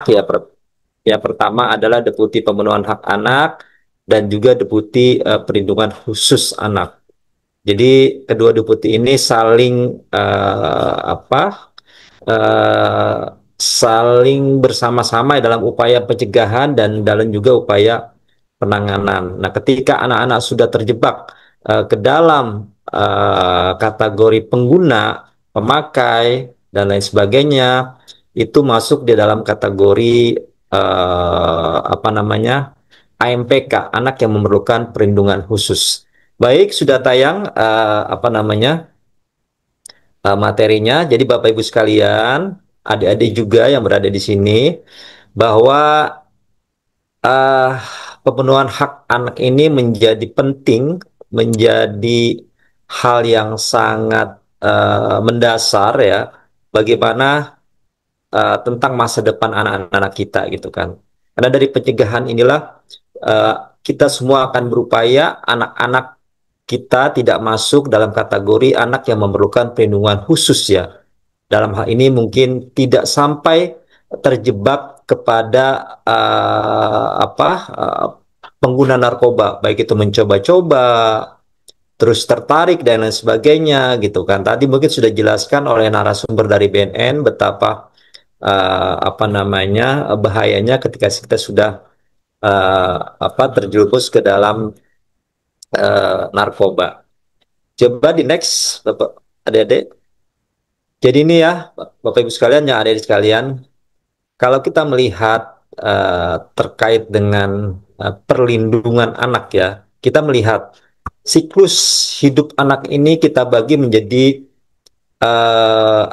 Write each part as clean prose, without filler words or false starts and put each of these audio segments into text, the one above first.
ya, ya pertama adalah Deputi Pemenuhan Hak Anak dan juga Deputi Perlindungan Khusus Anak. Jadi kedua deputi ini saling eh, saling bersama-sama dalam upaya pencegahan dan dalam juga upaya penanganan. Nah, ketika anak-anak sudah terjebak ke dalam kategori pengguna, pemakai, dan lain sebagainya, itu masuk di dalam kategori apa namanya AMPK, anak yang memerlukan perlindungan khusus. Baik, sudah tayang apa namanya materinya. Jadi Bapak Ibu sekalian, adik-adik juga yang berada di sini, bahwa eh, pemenuhan hak anak ini menjadi penting, menjadi hal yang sangat mendasar ya, bagaimana tentang masa depan anak-anak kita gitu kan. Karena dari pencegahan inilah eh, kita semua akan berupaya anak-anak kita tidak masuk dalam kategori anak yang memerlukan perlindungan khusus ya. Dalam hal ini mungkin tidak sampai terjebak kepada pengguna narkoba, baik itu mencoba-coba, terus tertarik dan lain sebagainya gitu kan. Tadi mungkin sudah dijelaskan oleh narasumber dari BNN betapa apa namanya bahayanya ketika kita sudah terjerumus ke dalam narkoba. Coba di next, Bapak, adik-adik. Jadi ini ya, Bapak Ibu sekalian, yang ada di sekalian, kalau kita melihat terkait dengan perlindungan anak ya, kita melihat siklus hidup anak ini kita bagi menjadi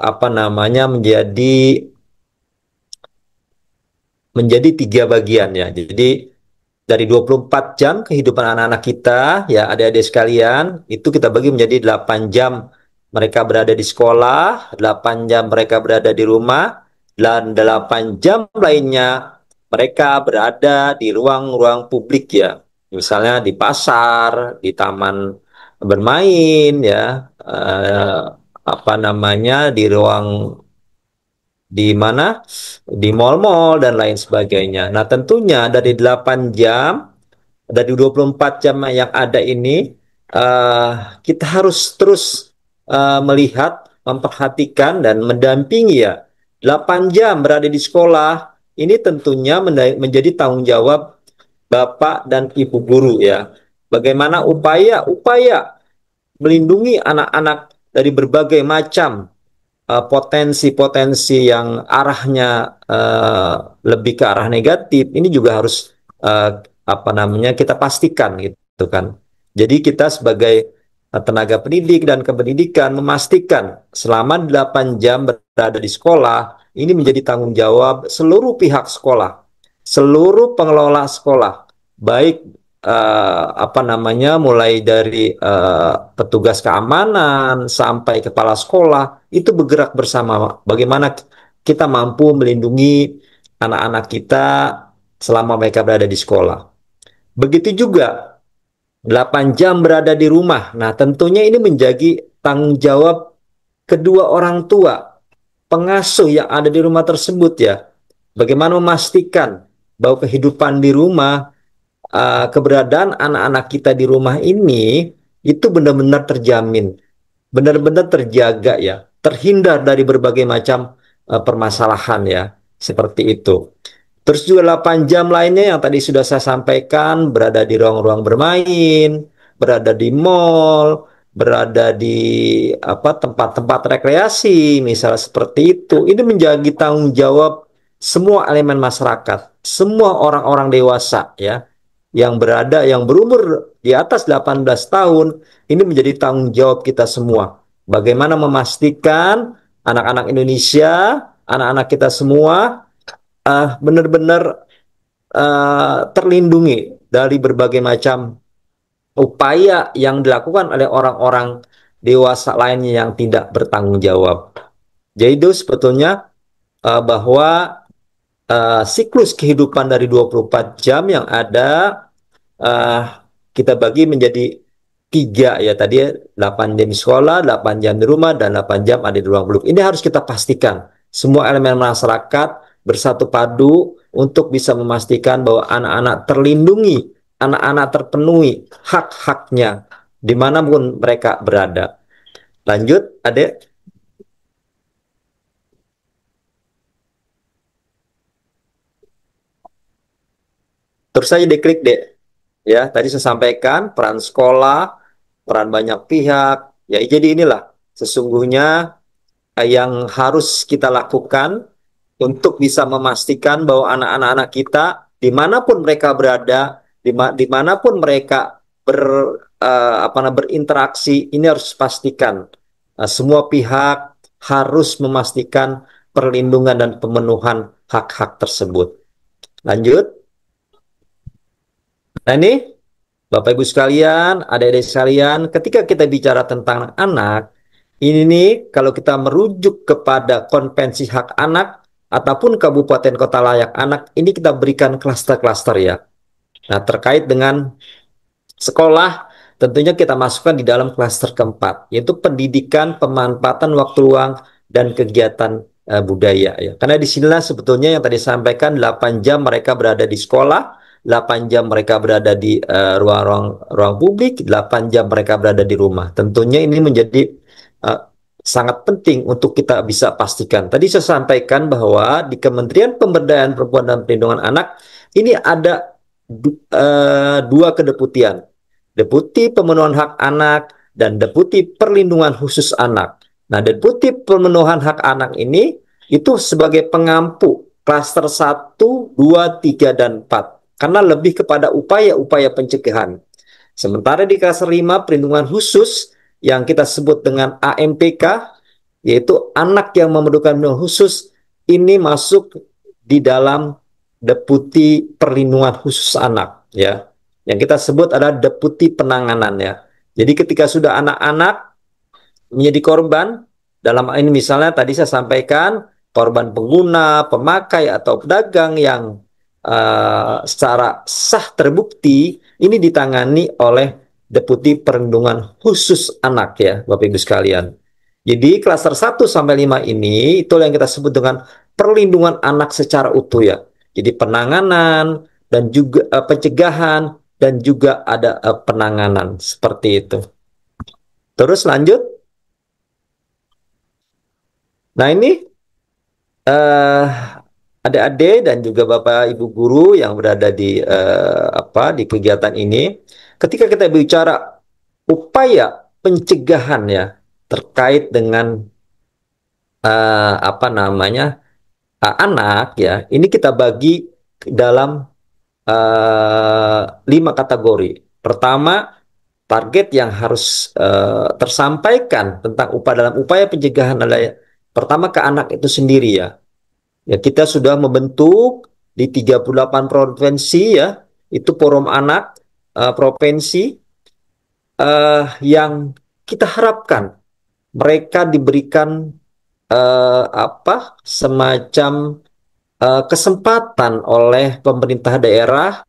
apa namanya menjadi tiga bagian ya. Jadi dari 24 jam kehidupan anak-anak kita, ya adik-adik sekalian, itu kita bagi menjadi 8 jam mereka berada di sekolah, 8 jam mereka berada di rumah, dan 8 jam lainnya mereka berada di ruang-ruang publik ya. Misalnya di pasar, di taman bermain ya, apa namanya, di ruang di mana di mal-mal dan lain sebagainya. Nah, tentunya dari 8 jam dari 24 jam yang ada ini eh, kita harus terus melihat, memperhatikan dan mendampingi ya. 8 jam berada di sekolah ini tentunya menjadi tanggung jawab Bapak dan Ibu guru ya. Bagaimana upaya-upaya melindungi anak-anak dari berbagai macam potensi-potensi yang arahnya lebih ke arah negatif, ini juga harus apa namanya kita pastikan gitu kan. Jadi kita sebagai tenaga pendidik dan kependidikan memastikan selama 8 jam berada di sekolah, ini menjadi tanggung jawab seluruh pihak sekolah, seluruh pengelola sekolah, baik apa namanya mulai dari petugas keamanan sampai kepala sekolah itu bergerak bersama bagaimana kita mampu melindungi anak-anak kita selama mereka berada di sekolah. Begitu juga 8 jam berada di rumah. Nah, tentunya ini menjadi tanggung jawab kedua orang tua, pengasuh yang ada di rumah tersebut ya. Bagaimana memastikan bahwa kehidupan di rumah, keberadaan anak-anak kita di rumah ini itu benar-benar terjamin, benar-benar terjaga ya, terhindar dari berbagai macam permasalahan ya, seperti itu. Terus juga 8 jam lainnya yang tadi sudah saya sampaikan, berada di ruang-ruang bermain, berada di mall, berada di apa tempat-tempat rekreasi, misalnya seperti itu. Ini menjadi tanggung jawab semua elemen masyarakat, semua orang-orang dewasa ya yang berada yang berumur di atas 18 tahun, ini menjadi tanggung jawab kita semua. Bagaimana memastikan anak-anak Indonesia, anak-anak kita semua benar-benar terlindungi dari berbagai macam upaya yang dilakukan oleh orang-orang dewasa lainnya yang tidak bertanggung jawab. Jadi itu sebetulnya bahwa siklus kehidupan dari 24 jam yang ada uh, kita bagi menjadi tiga ya tadi ya, 8 jam di sekolah, 8 jam di rumah, dan 8 jam ada di ruang publik. Ini harus kita pastikan semua elemen masyarakat bersatu padu untuk bisa memastikan bahwa anak-anak terlindungi, anak-anak terpenuhi hak-haknya dimanapun mereka berada. Lanjut, Adek. Terus saja diklik, Dek. Ya, tadi saya sampaikan peran sekolah, peran banyak pihak. Ya, jadi inilah sesungguhnya yang harus kita lakukan untuk bisa memastikan bahwa anak-anak kita dimanapun mereka berada, dimanapun mereka berinteraksi, ini harus pastikan semua pihak harus memastikan perlindungan dan pemenuhan hak-hak tersebut. Lanjut. Nah ini Bapak Ibu sekalian, adik-adik sekalian, ketika kita bicara tentang anak, ini nih kalau kita merujuk kepada Konvensi Hak Anak ataupun Kabupaten Kota Layak Anak, ini kita berikan klaster-klaster ya. Nah, terkait dengan sekolah, tentunya kita masukkan di dalam klaster keempat, yaitu pendidikan, pemanfaatan waktu luang, dan kegiatan budaya. Ya. Karena di sinilah sebetulnya yang tadi sampaikan 8 jam mereka berada di sekolah, 8 jam mereka berada di ruang publik, 8 jam mereka berada di rumah. Tentunya ini menjadi uh, sangat penting untuk kita bisa pastikan. Tadi saya sampaikan bahwa di Kementerian Pemberdayaan Perempuan dan Perlindungan Anak, ini ada dua kedeputian. Deputi Pemenuhan Hak Anak dan Deputi Perlindungan Khusus Anak. Nah, Deputi Pemenuhan Hak Anak ini itu sebagai pengampu klaster satu, 2, 3, dan 4. Karena lebih kepada upaya-upaya pencegahan. Sementara di klaster 5 perlindungan khusus yang kita sebut dengan AMPK, yaitu anak yang memerlukan perlindungan khusus, ini masuk di dalam Deputi Perlindungan Khusus Anak, ya. Yang kita sebut adalah deputi penanganan ya. Jadi ketika sudah anak-anak menjadi korban, dalam ini misalnya tadi saya sampaikan korban pengguna, pemakai atau pedagang yang secara sah terbukti, ini ditangani oleh Deputi Perlindungan Khusus Anak ya, Bapak Ibu sekalian. Jadi klaster 1 sampai 5 ini itu yang kita sebut dengan perlindungan anak secara utuh ya. Jadi penanganan dan juga pencegahan dan juga ada penanganan seperti itu. Terus lanjut. Nah ini eh, adik-adik dan juga Bapak Ibu guru yang berada di di kegiatan ini, ketika kita bicara upaya pencegahan ya terkait dengan anak ya, ini kita bagi dalam 5 kategori. Pertama, target yang harus tersampaikan tentang dalam upaya pencegahan adalah pertama ke anak itu sendiri ya. Ya kita sudah membentuk di 38 provinsi ya, itu forum anak provinsi yang kita harapkan mereka diberikan semacam kesempatan oleh pemerintah daerah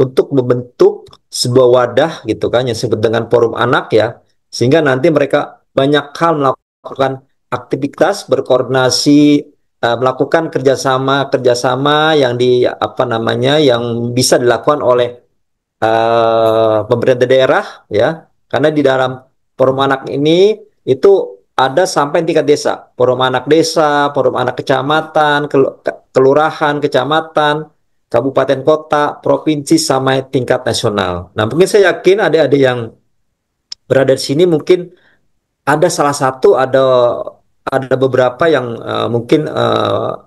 untuk membentuk sebuah wadah gitu kan yang disebut dengan forum anak ya, sehingga nanti mereka banyak hal melakukan aktivitas berkoordinasi, melakukan kerjasama yang yang bisa dilakukan oleh pemerintah daerah ya, karena di dalam forum anak ini itu ada sampai tingkat desa, forum anak desa, forum anak kecamatan, kelurahan, kecamatan, kabupaten kota, provinsi, sampai tingkat nasional. Nah, mungkin saya yakin adik-adik yang berada di sini mungkin ada salah satu, ada beberapa yang mungkin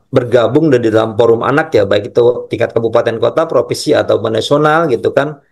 bergabung di dalam forum anak ya, baik itu tingkat kabupaten kota, provinsi atau nasional gitu kan,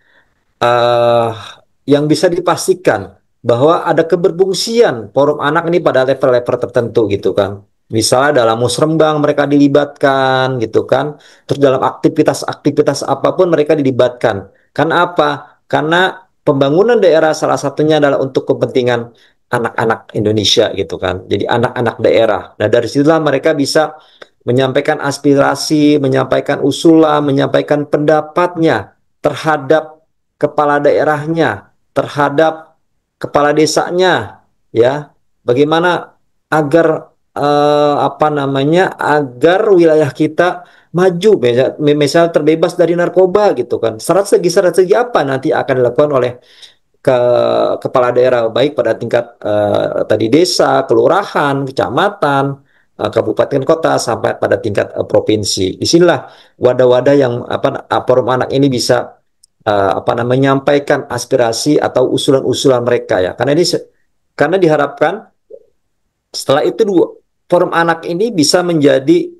uh, yang bisa dipastikan bahwa ada keberfungsian forum anak ini pada level-level tertentu gitu kan. Misalnya dalam musrembang mereka dilibatkan gitu kan. Terus dalam aktivitas-aktivitas apapun mereka dilibatkan. Karena apa? Karena pembangunan daerah salah satunya adalah untuk kepentingan anak-anak Indonesia gitu kan. Jadi anak-anak daerah. Nah dari situlah mereka bisa menyampaikan aspirasi, menyampaikan usulan, menyampaikan pendapatnya terhadap kepala daerahnya, terhadap kepala desanya, ya, bagaimana agar apa namanya, agar wilayah kita maju, misal terbebas dari narkoba gitu kan. Strategi apa nanti akan dilakukan oleh ke kepala daerah, baik pada tingkat tadi desa, kelurahan, kecamatan, kabupaten kota, sampai pada tingkat provinsi. Disinilah wadah-wadah yang forum anak ini bisa apa namanya, menyampaikan aspirasi atau usulan-usulan mereka ya. Karena diharapkan setelah itu forum anak ini bisa menjadi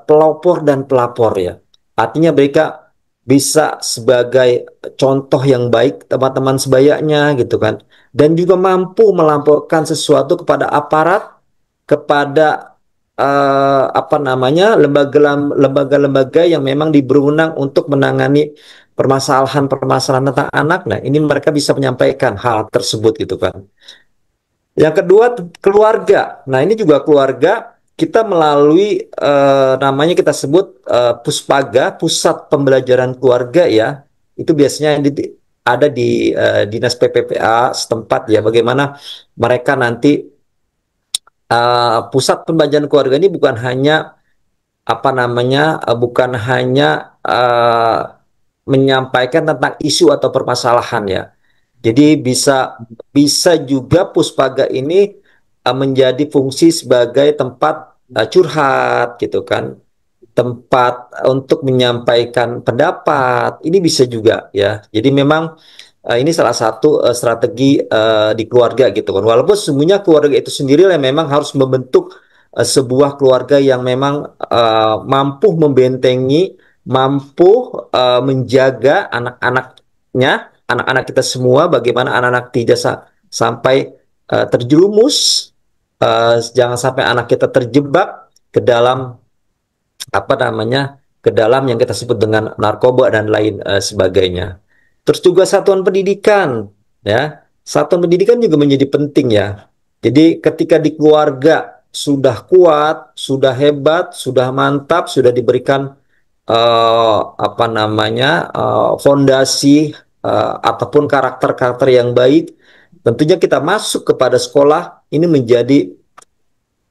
pelopor dan pelapor ya. Artinya mereka bisa sebagai contoh yang baik teman-teman sebayanya gitu kan. Dan juga mampu melamporkan sesuatu kepada aparat, kepada apa namanya, lembaga-lembaga yang memang berwenang untuk menangani permasalahan-permasalahan tentang anak. Nah, ini mereka bisa menyampaikan hal tersebut gitu kan. Yang kedua, keluarga. Nah, ini juga keluarga kita melalui namanya kita sebut Puspaga, Pusat Pembelajaran Keluarga ya. Itu biasanya ada di Dinas PPPA setempat ya. Bagaimana mereka nanti Pusat Pembelajaran Keluarga ini bukan hanya apa namanya, bukan hanya menyampaikan tentang isu atau permasalahan ya. Jadi bisa bisa juga Puspaga ini menjadi fungsi sebagai tempat curhat gitu kan, tempat untuk menyampaikan pendapat. Ini bisa juga ya. Jadi memang ini salah satu strategi di keluarga gitu kan. Walaupun semuanya keluarga itu sendiri yang memang harus membentuk sebuah keluarga yang memang mampu membentengi, mampu menjaga anak-anaknya, anak-anak kita semua, bagaimana anak-anak tidak sampai terjerumus, jangan sampai anak kita terjebak ke dalam apa namanya, ke dalam yang kita sebut dengan narkoba dan lain sebagainya. Terus juga satuan pendidikan, ya, satuan pendidikan juga menjadi penting ya. Jadi ketika di keluarga sudah kuat, sudah hebat, sudah mantap, sudah diberikan apa namanya, fondasi ataupun karakter-karakter yang baik, tentunya kita masuk kepada sekolah ini menjadi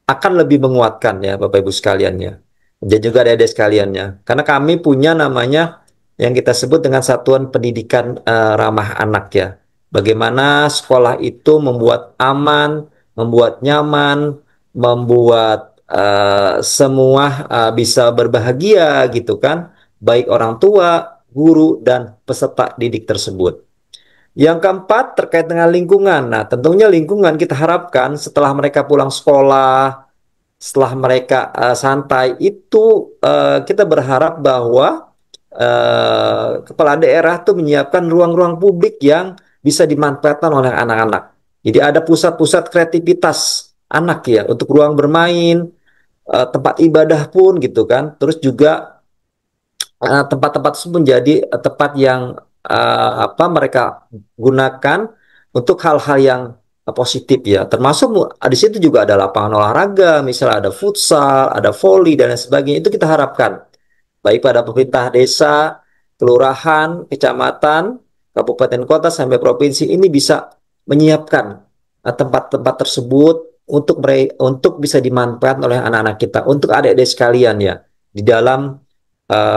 akan lebih menguatkan ya Bapak Ibu sekaliannya. Dan juga adik-adik sekaliannya. Karena kami punya namanya yang kita sebut dengan Satuan Pendidikan Ramah Anak ya. Bagaimana sekolah itu membuat aman, membuat nyaman, membuat semua bisa berbahagia gitu kan. Baik orang tua, guru, dan peserta didik tersebut. Yang keempat terkait dengan lingkungan. Nah, tentunya lingkungan kita harapkan setelah mereka pulang sekolah, setelah mereka santai itu, kita berharap bahwa kepala daerah tuh menyiapkan ruang-ruang publik yang bisa dimanfaatkan oleh anak-anak. Jadi ada pusat-pusat kreativitas anak ya, untuk ruang bermain, tempat ibadah pun gitu kan. Terus juga tempat-tempat tersebut menjadi tempat yang apa mereka gunakan untuk hal-hal yang positif ya. Termasuk di situ juga ada lapangan olahraga, misalnya ada futsal, ada voli dan lain sebagainya. Itu kita harapkan baik pada pemerintah desa, kelurahan, kecamatan, kabupaten kota sampai provinsi ini bisa menyiapkan tempat-tempat tersebut untuk bisa dimanfaatkan oleh anak-anak kita, untuk adik-adik sekalian ya, di dalam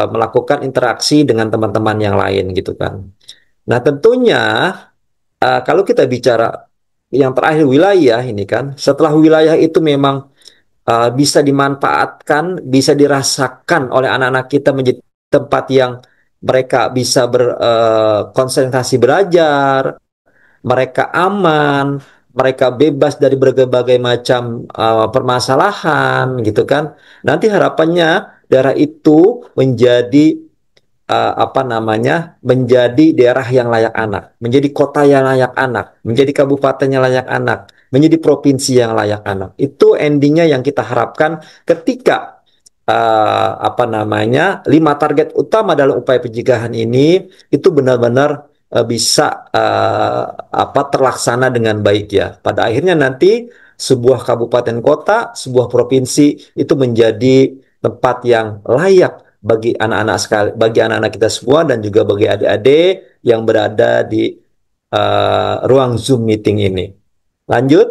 melakukan interaksi dengan teman-teman yang lain gitu kan. Nah tentunya kalau kita bicara yang terakhir wilayah ini kan, setelah wilayah itu memang bisa dimanfaatkan, bisa dirasakan oleh anak-anak kita menjadi tempat yang mereka bisa berkonsentrasi belajar, mereka aman, mereka bebas dari berbagai macam permasalahan gitu kan. Nanti harapannya daerah itu menjadi apa namanya, menjadi daerah yang layak anak, menjadi kota yang layak anak, menjadi kabupaten yang layak anak, menjadi provinsi yang layak anak. Itu endingnya yang kita harapkan ketika apa namanya, 5 target utama dalam upaya pencegahan ini itu benar-benar bisa apa terlaksana dengan baik ya. Pada akhirnya nanti sebuah kabupaten kota, sebuah provinsi itu menjadi tempat yang layak bagi anak-anak sekali, bagi anak-anak kita semua dan juga bagi adik-adik yang berada di ruang Zoom meeting ini. Lanjut.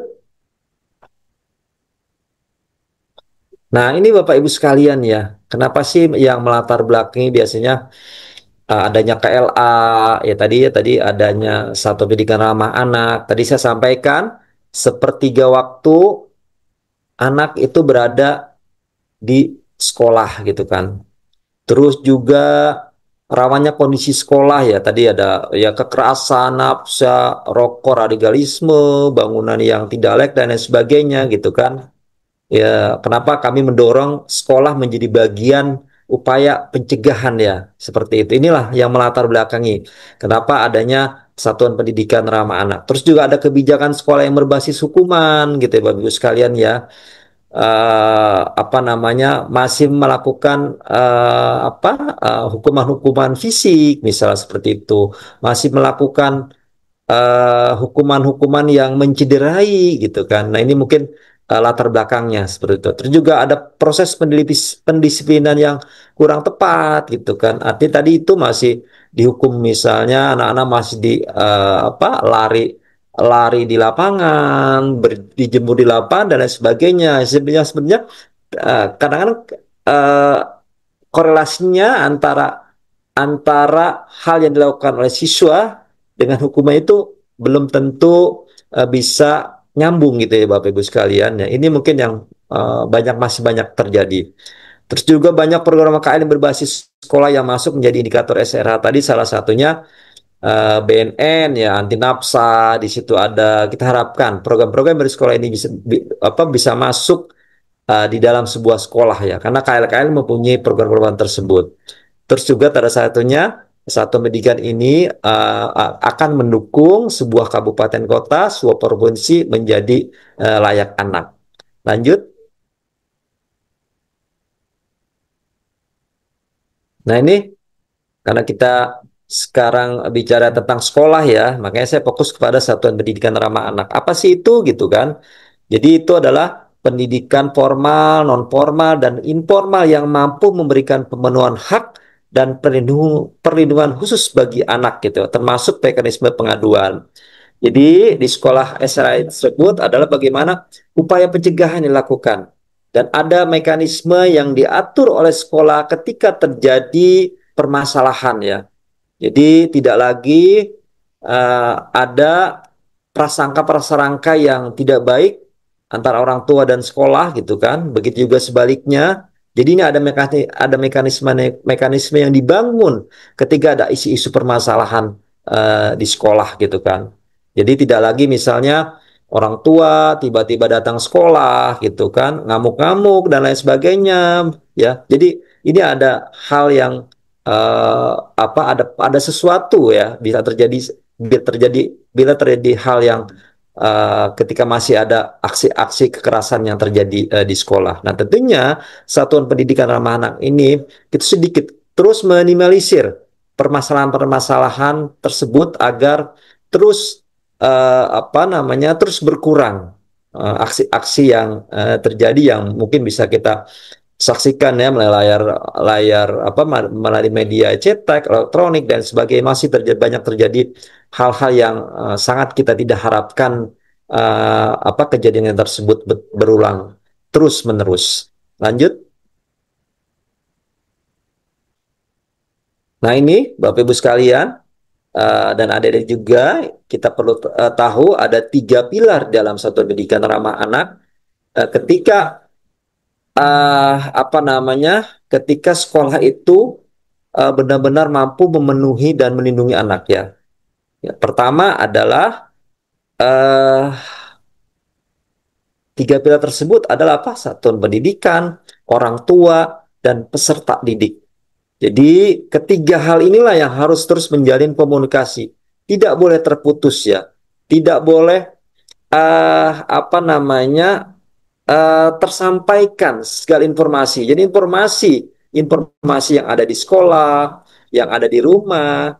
Nah, ini Bapak Ibu sekalian ya, kenapa sih yang melatar belakangi biasanya adanya KLA, ya tadi adanya satu pendidikan ramah anak. Tadi saya sampaikan sepertiga waktu anak itu berada di sekolah gitu kan. Terus juga rawannya kondisi sekolah ya, tadi ada ya kekerasan, nafsa, rokok, radikalisme, bangunan yang tidak layak dan lain sebagainya gitu kan. Ya, kenapa kami mendorong sekolah menjadi bagian upaya pencegahan ya, seperti itu. Inilah yang melatar belakangi kenapa adanya satuan pendidikan ramah anak. Terus juga ada kebijakan sekolah yang berbasis hukuman gitu ya, Bapak Ibu sekalian ya. Apa namanya masih melakukan hukuman-hukuman fisik misalnya seperti itu, masih melakukan hukuman-hukuman yang mencederai gitu kan. Nah, ini mungkin latar belakangnya seperti itu. Terus juga ada proses pendisiplinan yang kurang tepat gitu kan. Artinya tadi itu masih dihukum, misalnya anak-anak masih di lari lari di lapangan, dijemur di lapangan dan lain sebagainya. Sebenarnya kadang-kadang eh, korelasinya antara antara hal yang dilakukan oleh siswa dengan hukuman itu belum tentu bisa nyambung gitu ya Bapak Ibu sekalian ya. Ini mungkin yang masih banyak terjadi. Terus juga banyak program KKN yang berbasis sekolah yang masuk menjadi indikator SRH. Tadi salah satunya BNN ya, anti nafsa. Di situ ada, kita harapkan program-program dari sekolah ini bisa masuk di dalam sebuah sekolah ya, karena KL-KL mempunyai program-program tersebut. Terus juga pada satunya satu pendidikan ini akan mendukung sebuah kabupaten kota, sebuah provinsi menjadi layak anak. Lanjut. Nah, ini karena kita sekarang bicara tentang sekolah ya, makanya saya fokus kepada satuan pendidikan ramah anak. Apa sih itu gitu kan? Jadi itu adalah pendidikan formal, non formal, dan informal yang mampu memberikan pemenuhan hak dan perlindungan khusus bagi anak gitu, termasuk mekanisme pengaduan. Jadi di sekolah SRI tersebut adalah bagaimana upaya pencegahan dilakukan dan ada mekanisme yang diatur oleh sekolah ketika terjadi permasalahan ya. Jadi tidak lagi ada prasangka-prasangka yang tidak baik antara orang tua dan sekolah gitu kan. Begitu juga sebaliknya. Jadi ini ada mekanisme yang dibangun ketika ada isu-isu permasalahan di sekolah gitu kan. Jadi tidak lagi misalnya orang tua tiba-tiba datang sekolah gitu kan, ngamuk-ngamuk dan lain sebagainya ya. Jadi ini ada hal yang ada sesuatu ya, bila terjadi hal yang ketika masih ada aksi-aksi kekerasan yang terjadi di sekolah. Nah, tentunya satuan pendidikan ramah anak ini itu sedikit terus minimalisir permasalahan-permasalahan tersebut agar terus terus berkurang aksi-aksi yang terjadi yang mungkin bisa kita saksikan ya melalui layar melalui media cetak, elektronik dan sebagainya. Masih banyak terjadi hal-hal yang sangat kita tidak harapkan kejadian yang tersebut berulang terus menerus. Lanjut. Nah, ini Bapak Ibu sekalian dan adik-adik juga, kita perlu tahu ada 3 pilar dalam satu pendidikan ramah anak. Ketika apa namanya ketika sekolah itu benar-benar mampu memenuhi dan melindungi anak ya. Ya, pertama adalah eh, 3 pilar tersebut adalah apa? Satuan pendidikan, orang tua, dan peserta didik. Jadi ketiga hal inilah yang harus terus menjalin komunikasi. Tidak boleh terputus ya. Tidak boleh tersampaikan segala informasi. Jadi informasi yang ada di sekolah, yang ada di rumah,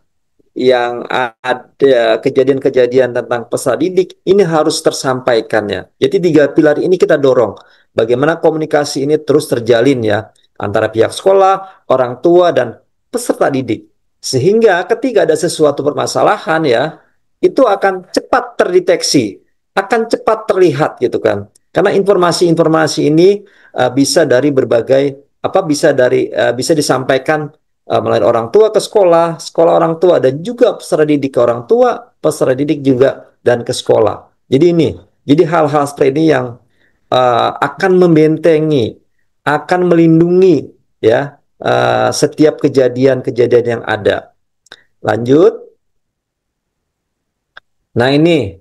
yang ada kejadian-kejadian tentang peserta didik, ini harus tersampaikannya. Jadi 3 pilar ini kita dorong. Bagaimana komunikasi ini terus terjalin ya antara pihak sekolah, orang tua, dan peserta didik. Sehingga ketika ada sesuatu permasalahan ya, itu akan cepat terdeteksi, akan cepat terlihat gitu kan. Karena informasi-informasi ini bisa dari berbagai bisa disampaikan melalui orang tua ke sekolah, sekolah orang tua dan juga peserta didik ke orang tua, peserta didik juga dan ke sekolah. Jadi hal-hal seperti ini yang akan membentengi, akan melindungi ya setiap kejadian-kejadian yang ada. Lanjut. Nah ini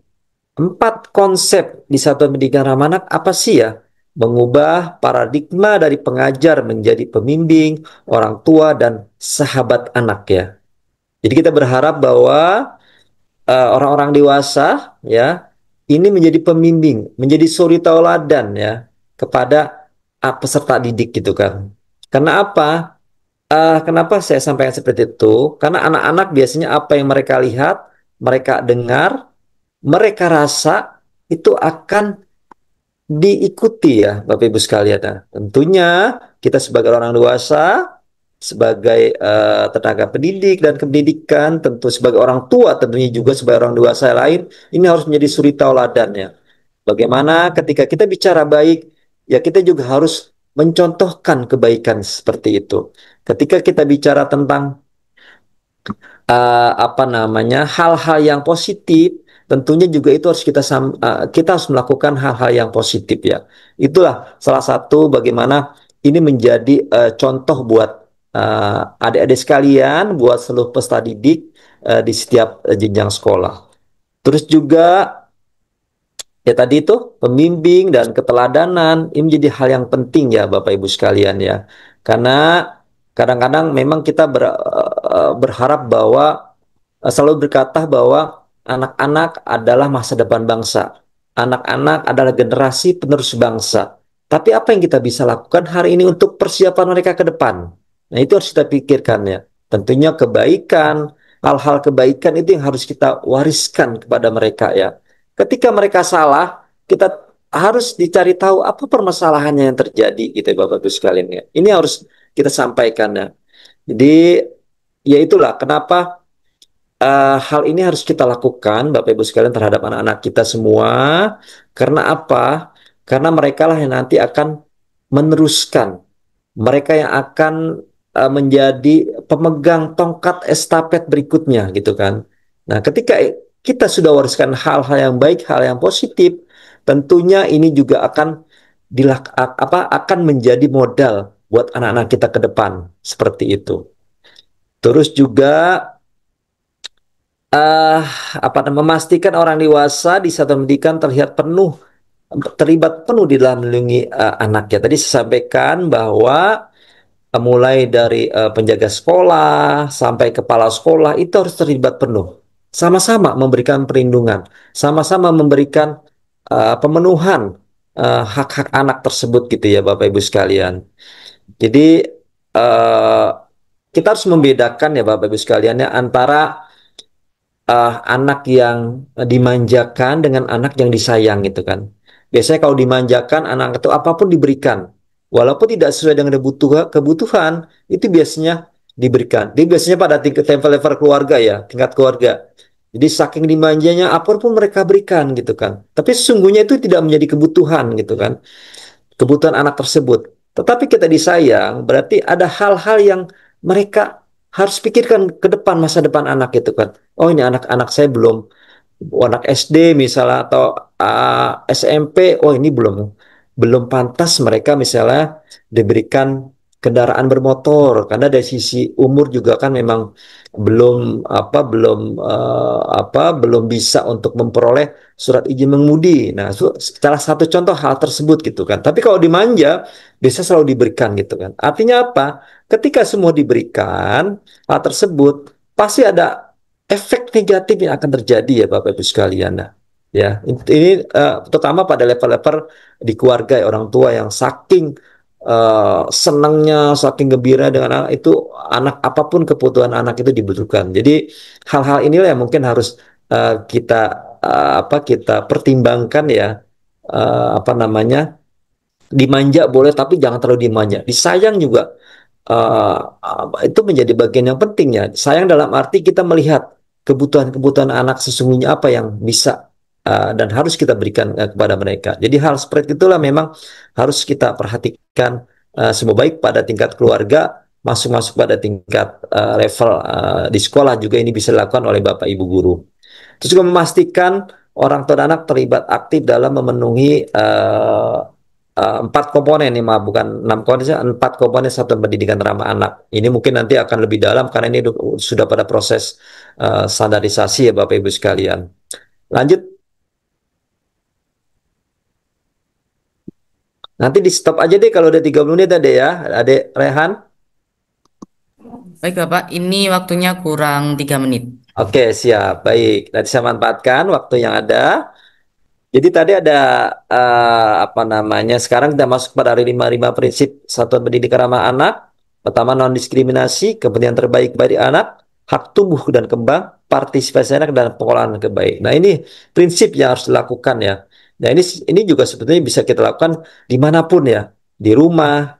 4 konsep di satuan pendidikan ramah anak apa sih ya? Mengubah paradigma dari pengajar menjadi pembimbing, orang tua, dan sahabat anak ya. Jadi kita berharap bahwa orang-orang dewasa ya ini menjadi pembimbing, menjadi suri tauladan ya kepada peserta didik gitu kan. Karena apa? Kenapa saya sampaikan seperti itu? Karena anak-anak biasanya apa yang mereka lihat, mereka dengar, mereka rasa itu akan diikuti ya Bapak Ibu sekalian. Nah, tentunya kita sebagai orang dewasa, sebagai tenaga pendidik dan kependidikan, tentu sebagai orang tua, tentunya juga sebagai orang dewasa lain, ini harus menjadi suri tauladan ya. Bagaimana ketika kita bicara baik, ya kita juga harus mencontohkan kebaikan seperti itu. Ketika kita bicara tentang hal-hal yang positif, tentunya juga itu harus kita harus melakukan hal-hal yang positif ya. Itulah salah satu bagaimana ini menjadi contoh buat adik-adik sekalian, buat seluruh peserta didik di setiap jenjang sekolah. Terus juga ya tadi itu pembimbing dan keteladanan ini menjadi hal yang penting ya Bapak Ibu sekalian ya. Karena kadang-kadang memang kita berharap bahwa selalu berkata bahwa anak-anak adalah masa depan bangsa. Anak-anak adalah generasi penerus bangsa. Tapi apa yang kita bisa lakukan hari ini untuk persiapan mereka ke depan? Nah, itu harus kita pikirkan ya. Tentunya kebaikan, hal-hal kebaikan itu yang harus kita wariskan kepada mereka ya. Ketika mereka salah, kita harus dicari tahu apa permasalahannya yang terjadi gitu ya Bapak Ibu sekalian ya. Ini harus kita sampaikan ya. Jadi ya itulah kenapa hal ini harus kita lakukan, Bapak Ibu sekalian, terhadap anak-anak kita semua. Karena apa? Karena mereka lah yang nanti akan meneruskan. Mereka yang akan menjadi pemegang tongkat estafet berikutnya, gitu kan. Nah, ketika kita sudah wariskan hal-hal yang baik, hal yang positif, tentunya ini juga akan menjadi modal buat anak-anak kita ke depan, seperti itu. Terus juga eh memastikan orang dewasa di satuan pendidikan terlibat penuh di dalam melindungi anaknya. Tadi saya sampaikan bahwa mulai dari penjaga sekolah sampai kepala sekolah itu harus terlibat penuh. Sama-sama memberikan perlindungan, sama-sama memberikan pemenuhan hak-hak anak tersebut gitu ya Bapak Ibu sekalian. Jadi eh, kita harus membedakan ya Bapak Ibu sekalian ya antara anak yang dimanjakan dengan anak yang disayang gitu kan. Biasanya kalau dimanjakan anak itu apapun diberikan. Walaupun tidak sesuai dengan kebutuhan, itu biasanya diberikan. Dia biasanya pada tingkat level-level keluarga ya, tingkat keluarga. Jadi saking dimanjanya apapun mereka berikan gitu kan. Tapi sesungguhnya itu tidak menjadi kebutuhan gitu kan, kebutuhan anak tersebut. Tetapi kita disayang, berarti ada hal-hal yang mereka harus pikirkan ke depan, masa depan anak itu kan. Oh ini anak-anak saya belum, anak SD misalnya atau SMP, oh ini belum belum pantas mereka misalnya diberikan kendaraan bermotor karena dari sisi umur juga kan memang belum bisa untuk memperoleh surat izin mengemudi. Nah, salah satu contoh hal tersebut gitu kan. Tapi kalau dimanja biasa selalu diberikan gitu kan. Artinya apa? Ketika semua diberikan hal tersebut pasti ada efek negatif yang akan terjadi ya Bapak Ibu sekalian. Nah, ya ini terutama pada level-level di keluarga ya, orang tua yang saking senangnya, saking gembira dengan anak itu, anak apapun kebutuhan anak itu dibutuhkan. Jadi hal-hal inilah yang mungkin harus kita pertimbangkan ya, dimanja boleh tapi jangan terlalu dimanja. Disayang juga itu menjadi bagian yang penting ya. Sayang dalam arti kita melihat kebutuhan-kebutuhan anak sesungguhnya apa yang bisa dan harus kita berikan kepada mereka. Jadi hal seperti itulah memang harus kita perhatikan semua baik pada tingkat keluarga, masuk-masuk pada tingkat level di sekolah juga ini bisa dilakukan oleh Bapak Ibu guru. Terus juga memastikan orang tua dan anak terlibat aktif dalam memenuhi empat komponen nih, maaf, bukan enam komponen, empat komponen satuan pendidikan ramah anak. Ini mungkin nanti akan lebih dalam karena ini sudah pada proses standarisasi ya Bapak Ibu sekalian. Lanjut, nanti di stop aja deh kalau udah 30 menit ada ya, Adek Rehan. Baik Bapak, ini waktunya kurang 3 menit. Oke, siap, baik. Nanti saya manfaatkan waktu yang ada. Jadi tadi ada apa namanya? Sekarang kita masuk pada lima prinsip satuan pendidikan ramah anak. Pertama, non diskriminasi, kepentingan terbaik bagi anak, hak tumbuh dan kembang, partisipasi anak dan pengelolaan kebaik. Nah, ini prinsip yang harus dilakukan ya. Nah, ini juga sebetulnya bisa kita lakukan dimanapun ya, di rumah,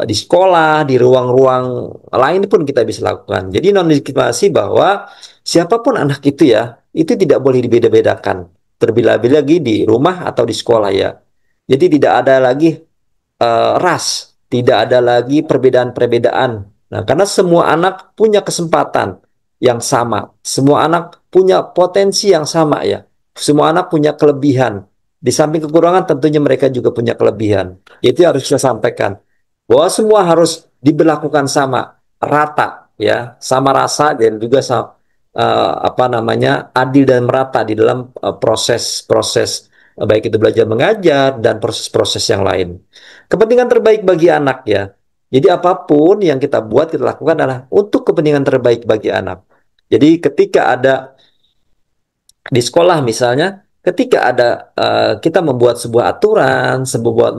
di sekolah, di ruang-ruang lain pun kita bisa lakukan. Jadi non diskriminasi bahwa siapapun anak itu ya, itu tidak boleh dibeda-bedakan. Terlebih lagi di rumah atau di sekolah ya. Jadi tidak ada lagi ras, tidak ada lagi perbedaan-perbedaan. Nah, karena semua anak punya kesempatan yang sama, semua anak punya potensi yang sama ya, semua anak punya kelebihan. Di samping kekurangan, tentunya mereka juga punya kelebihan. Itu harus kita sampaikan bahwa semua harus diberlakukan sama, rata, ya, sama rasa dan juga sama, apa namanya, adil dan merata di dalam proses-proses baik itu belajar mengajar dan proses-proses yang lain. Kepentingan terbaik bagi anak ya. Jadi apapun yang kita buat, kita lakukan adalah untuk kepentingan terbaik bagi anak. Jadi ketika ada di sekolah misalnya, ketika ada kita membuat sebuah aturan,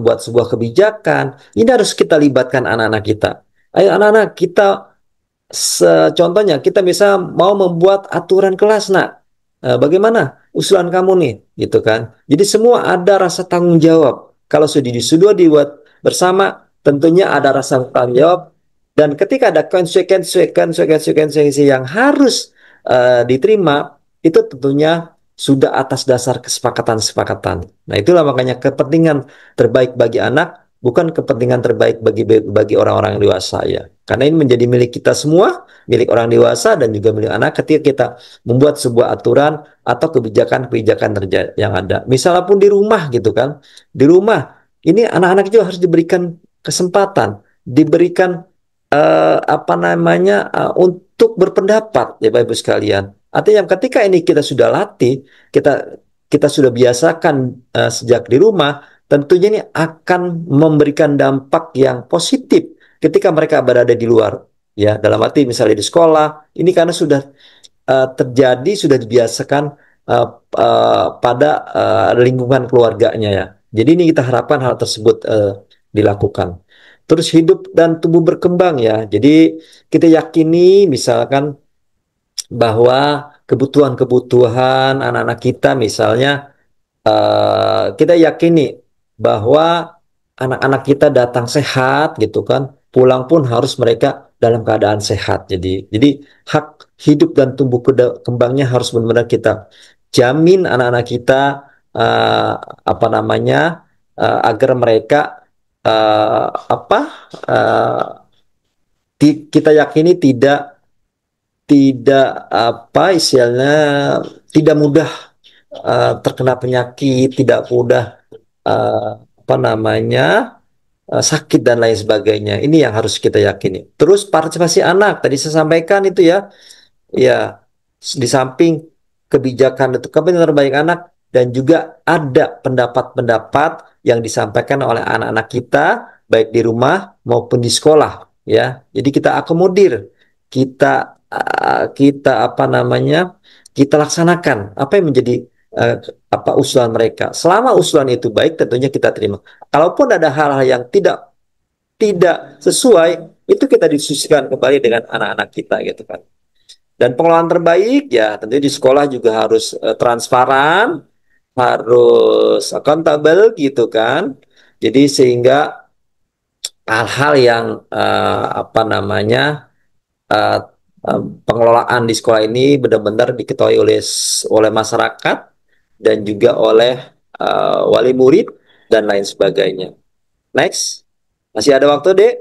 buat sebuah kebijakan, ini harus kita libatkan anak-anak kita. Ayo anak-anak kita, contohnya kita bisa mau membuat aturan kelas, nak. Bagaimana usulan kamu nih, gitu kan? Jadi semua ada rasa tanggung jawab. Kalau sudah dibuat bersama, tentunya ada rasa tanggung jawab. Dan ketika ada konsekuensi yang harus diterima, itu tentunya sudah atas dasar kesepakatan-kesepakatan. Nah, itulah makanya kepentingan terbaik bagi anak bukan kepentingan terbaik bagi orang-orang dewasa ya. Karena ini menjadi milik kita semua, milik orang dewasa dan juga milik anak ketika kita membuat sebuah aturan atau kebijakan-kebijakan yang ada. Misalnya pun di rumah gitu kan. Di rumah ini anak-anak juga harus diberikan kesempatan, diberikan apa namanya untuk berpendapat ya Bapak Ibu sekalian. Artinya ketika ini kita sudah latih, kita kita sudah biasakan sejak di rumah, tentunya ini akan memberikan dampak yang positif ketika mereka berada di luar. Ya, dalam arti misalnya di sekolah, ini karena sudah terjadi, sudah dibiasakan pada lingkungan keluarganya ya. Jadi ini kita harapkan hal tersebut dilakukan. Terus hidup dan tumbuh berkembang ya. Jadi kita yakini misalkan bahwa kebutuhan-kebutuhan anak-anak kita misalnya kita yakini bahwa anak-anak kita datang sehat gitu kan, pulang pun harus mereka dalam keadaan sehat. Jadi hak hidup dan tumbuh kembangnya harus benar-benar kita jamin anak-anak kita uh, apa namanya agar mereka apa kita yakini tidak apa istilahnya tidak mudah terkena penyakit, tidak mudah eh, apa namanya sakit dan lain sebagainya. Ini yang harus kita yakini. Terus partisipasi anak, tadi saya sampaikan itu ya, ya, di samping kebijakan itu kepentingan terbaik anak dan juga ada pendapat-pendapat yang disampaikan oleh anak-anak kita baik di rumah maupun di sekolah ya. Jadi kita akomodir, kita apa namanya? Kita laksanakan apa yang menjadi uh, apa usulan mereka. Selama usulan itu baik tentunya kita terima. Kalaupun ada hal-hal yang tidak tidak sesuai, itu kita diskusikan kembali dengan anak-anak kita gitu kan. Dan pengelolaan terbaik ya tentunya di sekolah juga harus transparan, harus accountable gitu kan. Jadi sehingga hal-hal yang apa namanya uh, pengelolaan di sekolah ini benar-benar diketahui oleh masyarakat dan juga oleh wali murid dan lain sebagainya. Next, masih ada waktu, Dek?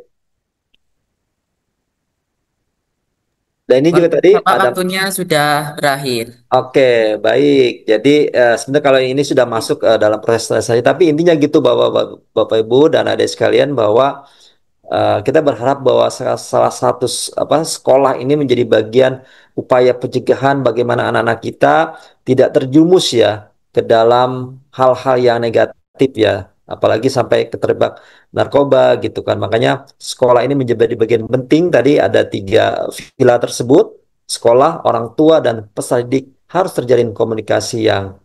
Dan ini juga tadi Bapak ada. waktunya sudah berakhir. Oke, baik. Jadi sebenarnya kalau ini sudah masuk dalam proses selesai, tapi intinya gitu Bapak Ibu dan adik sekalian bahwa kita berharap bahwa salah satu sekolah ini menjadi bagian upaya pencegahan bagaimana anak-anak kita tidak terjumus ya ke dalam hal-hal yang negatif ya, apalagi sampai keterlibat narkoba gitu kan. Makanya sekolah ini menjadi bagian penting. Tadi ada tiga pilar tersebut: sekolah, orang tua, dan peserta didik harus terjalin komunikasi yang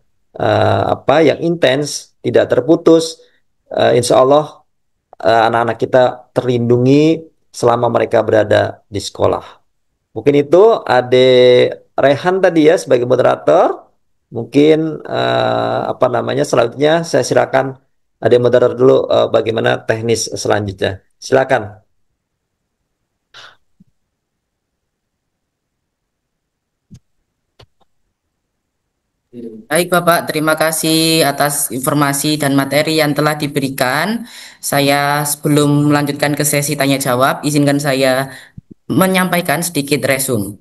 yang intens, tidak terputus. Insya Allah anak-anak kita terlindungi selama mereka berada di sekolah. Mungkin itu Ade Rehan tadi ya sebagai moderator. Mungkin selanjutnya saya silakan Ade moderator dulu bagaimana teknis selanjutnya. Silakan. Baik Bapak, terima kasih atas informasi dan materi yang telah diberikan. Saya sebelum melanjutkan ke sesi tanya jawab, izinkan saya menyampaikan sedikit resume.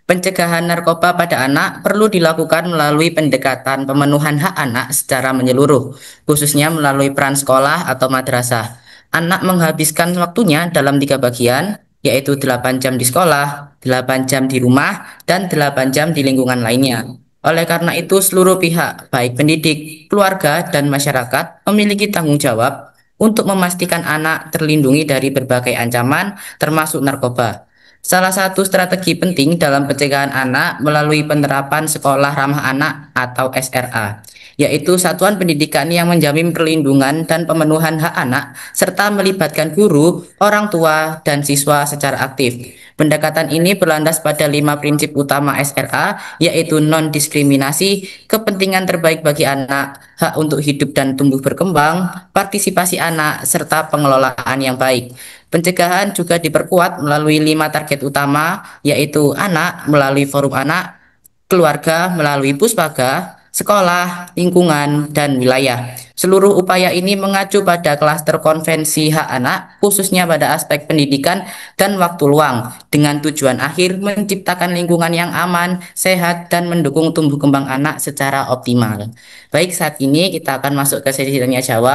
Pencegahan narkoba pada anak perlu dilakukan melalui pendekatan pemenuhan hak anak secara menyeluruh, khususnya melalui peran sekolah atau madrasah. Anak menghabiskan waktunya dalam tiga bagian, yaitu 8 jam di sekolah, 8 jam di rumah, dan 8 jam di lingkungan lainnya. Oleh karena itu, seluruh pihak, baik pendidik, keluarga, dan masyarakat, memiliki tanggung jawab untuk memastikan anak terlindungi dari berbagai ancaman, termasuk narkoba. Salah satu strategi penting dalam pencegahan anak melalui penerapan sekolah ramah anak atau SRA, yaitu satuan pendidikan yang menjamin perlindungan dan pemenuhan hak anak, serta melibatkan guru, orang tua, dan siswa secara aktif. Pendekatan ini berlandas pada 5 prinsip utama SRA, yaitu non-diskriminasi, kepentingan terbaik bagi anak, hak untuk hidup dan tumbuh berkembang, partisipasi anak, serta pengelolaan yang baik. Pencegahan juga diperkuat melalui 5 target utama, yaitu anak melalui forum anak, keluarga melalui puspaga, sekolah, lingkungan, dan wilayah. Seluruh upaya ini mengacu pada klaster konvensi hak anak, khususnya pada aspek pendidikan dan waktu luang, dengan tujuan akhir menciptakan lingkungan yang aman, sehat, dan mendukung tumbuh kembang anak secara optimal. Baik, saat ini kita akan masuk ke sesi tanya jawab.